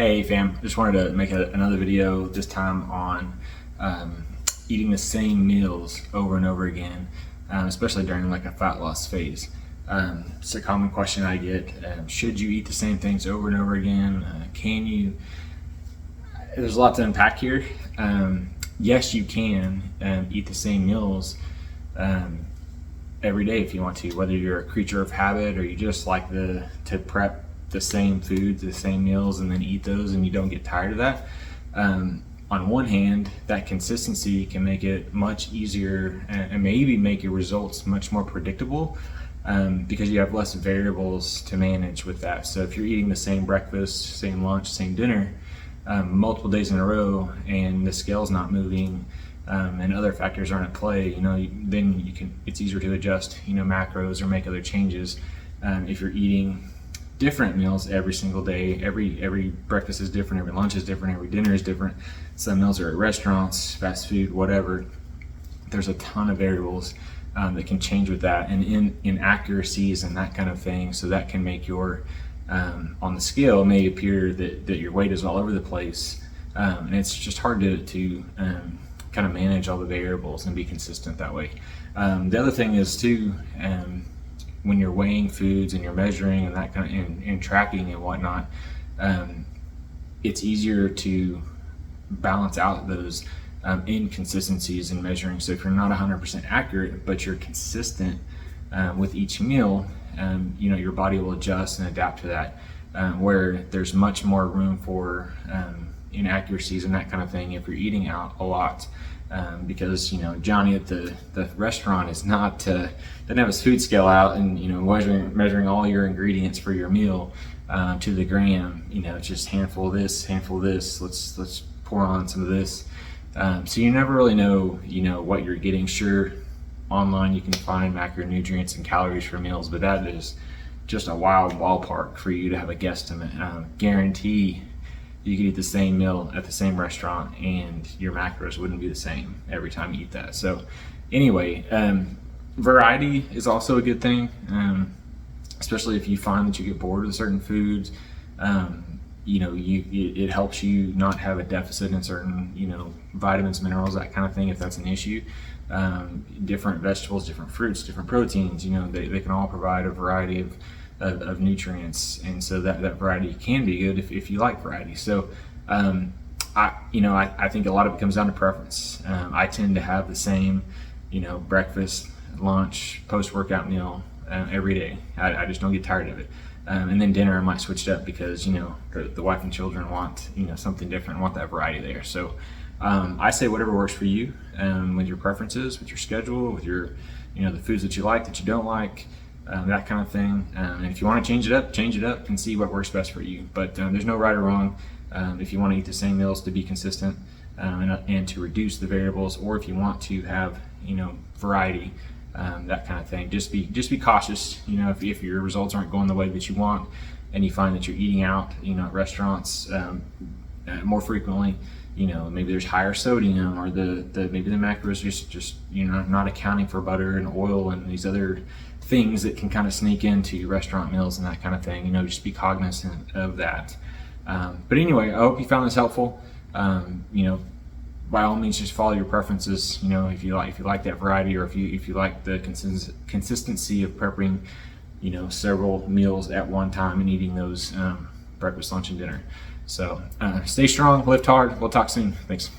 Hey fam, just wanted to make another video, this time on eating the same meals over and over again, especially during like a fat loss phase. It's a common question I get. Should you eat the same things over and over again? Can you? There's a lot to unpack here. Yes, you can eat the same meals every day if you want to, whether you're a creature of habit or you just like to prep the same foods, the same meals, and then eat those and you don't get tired of that. On one hand, that consistency can make it much easier and maybe make your results much more predictable, because you have less variables to manage with that. So if you're eating the same breakfast, same lunch, same dinner multiple days in a row, and the scale's not moving, and other factors aren't at play, then it's easier to adjust, macros or make other changes. If you're eating different meals every single day, every breakfast is different, every lunch is different, every dinner is different. Some meals are at restaurants, fast food, whatever. There's a ton of variables that can change with that, and inaccuracies and that kind of thing. So that can make your on the scale, it may appear that your weight is all over the place, and it's just hard to kind of manage all the variables and be consistent that way. The other thing is too, when you're weighing foods and you're measuring and that kind of and tracking and whatnot, it's easier to balance out those inconsistencies in measuring. So if you're not 100% accurate, but you're consistent with each meal, your body will adjust and adapt to that, where there's much more room for inaccuracies and that kind of thing if you're eating out a lot. Because Johnny at the restaurant is not doesn't have his food scale out and measuring all your ingredients for your meal to the gram. It's just handful of this, let's pour on some of this. So you never really know what you're getting. Sure, online you can find macronutrients and calories for meals, but that is just a wild ballpark for you to have a guesstimate. Guarantee you could eat the same meal at the same restaurant and your macros wouldn't be the same every time you eat that. So anyway, variety is also a good thing, especially if you find that you get bored with certain foods. It helps you not have a deficit in certain vitamins, minerals, that kind of thing, if that's an issue. Different vegetables, different fruits, different proteins, they can all provide a variety of nutrients, and so that variety can be good if you like variety. So I think a lot of it comes down to preference. I tend to have the same breakfast, lunch, post-workout meal every day. I just don't get tired of it. And then dinner I might switch it up because the wife and children want something different, want that variety there. So I say whatever works for you, with your preferences, with your schedule, with your the foods that you like, that you don't like, that kind of thing. And if you want to change it up and see what works best for you. But there's no right or wrong. If you want to eat the same meals to be consistent and to reduce the variables, or if you want to have variety, that kind of thing, just be cautious. If your results aren't going the way that you want, and you find that you're eating out at restaurants more frequently, maybe there's higher sodium, or maybe the macros just not accounting for butter and oil and these other things that can kind of sneak into restaurant meals and that kind of thing. Just be cognizant of that. But anyway, I hope you found this helpful. By all means, just follow your preferences. If you like that variety, or if you like the consistency of prepping several meals at one time and eating those breakfast, lunch, and dinner. So stay strong, lift hard. We'll talk soon. Thanks.